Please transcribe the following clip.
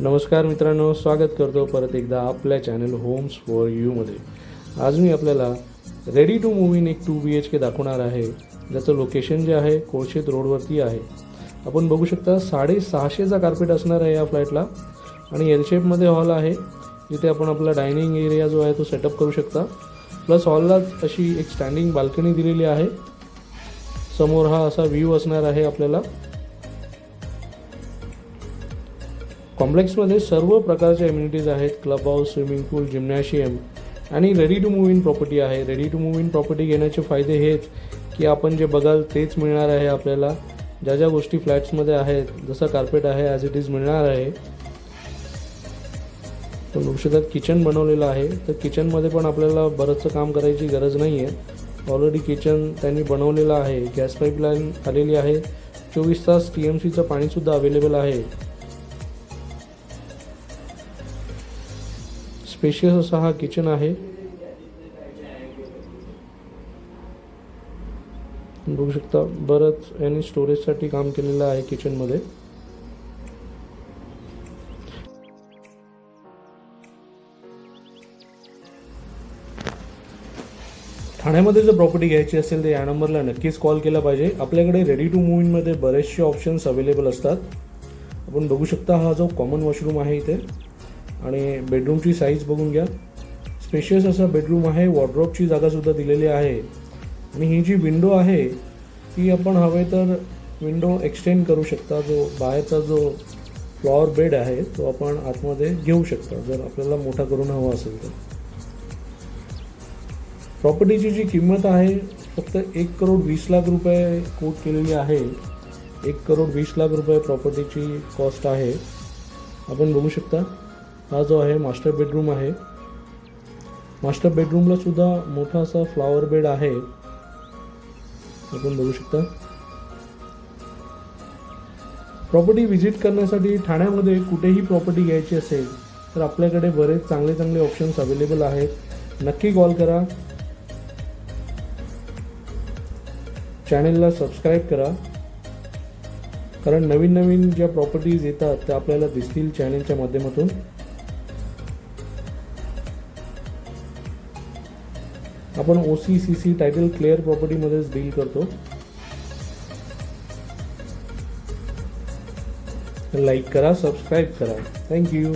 नमस्कार मित्रांनो, स्वागत करतो परत एकदा आपल्या चॅनल होम्स फॉर यूमध्ये. आज मी आपल्याला रेडी टू मूव इन एक 2 BHK दाखवणार आहे, ज्याचं लोकेशन जे आहे कोळशेत रोडवरती आहे. आपण बघू शकता 650चा कार्पेट असणार आहे या फ्लॅटला आणि एल शेपमध्ये हॉल आहे, जिथे आपण आपला डायनिंग एरिया जो आहे तो सेटअप करू शकता. प्लस हॉलला अशी एक स्टँडिंग बाल्कनी दिलेली आहे. समोर हा असा व्ह्यू असणार आहे आपल्याला. कॉम्प्लेक्समध्ये सर्व प्रकारचे एम्युनिटीज आहेत. Club house, swimming pool, gymnasium आणि ready to move in property आहे. Ready to move in property घेण्याचे फायदे हेच की आपण जे बघाल तेच मिळणार आहे आपल्याला. ज्या ज्या गोष्टी फ्लॅट्समध्ये आहेत, जसं कार्पेट आहे ॲज इट इज मिळणार आहे. तर बघू शकता किचन बनवलेलं आहे. तर किचनमध्ये पण आपल्याला बरंचसं काम करायची गरज नाही आहे. ऑलरेडी किचन त्यांनी बनवलेलं आहे. गॅस पाईपलाईन आलेली आहे. 24 तास TMCचं पाणीसुद्धा अवेलेबल आहे. स्पेशियस असा हा किचन आहे. बघू शकता बरंच यांनी स्टोरेजसाठी काम केलेलं आहे किचनमध्ये. ठाण्यामध्ये जर प्रॉपर्टी घ्यायची असेल तर या नंबरला नक्कीच कॉल केला पाहिजे. आपल्याकडे रेडी टू मूव इनमध्ये बरेचसे ऑप्शन्स अवेलेबल असतात. आपण बघू शकता हा जो कॉमन वॉशरूम आहे इथे, आणि बेडरूमची साईज बघून घ्या. स्पेशियस असा बेडरूम आहे. वॉर्डरोबची जागासुद्धा दिलेली आहे. आणि ही जी विंडो आहे ती आपण हवे तर विंडो एक्सटेंड करू शकता. जो बाहेरचा जो फ्लॉवर बेड आहे तो आपण आतमध्ये घेऊ शकता जर आपल्याला मोठा करून हवा असेल तर. प्रॉपर्टीची जी किंमत आहे फक्त 1,20,00,000 रुपये कोट केलेली आहे. 1,20,00,000 रुपये प्रॉपर्टीची कॉस्ट आहे. आपण बघू शकता हा जो आहे मास्टर बेडरूम आहे. मास्टर बेडरूमला सुद्धा मोठा असा फ्लॉवर बेड आहे. आपण बघू शकता. प्रॉपर्टी व्हिजिट करण्यासाठी ठाण्यामध्ये कुठेही प्रॉपर्टी घ्यायची असेल तर आपल्याकडे बरेच चांगले चांगले ऑप्शन्स अवेलेबल आहेत. नक्की कॉल करा. चॅनेलला सबस्क्राईब करा, कारण नवीन नवीन ज्या प्रॉपर्टीज येतात त्या आपल्याला दिसतील चॅनेलच्या माध्यमातून. आपण OC/CC टायटल क्लिअर प्रॉपर्टीमध्येच डील करतो. लाईक करा, सबस्क्राईब करा. थँक्यू.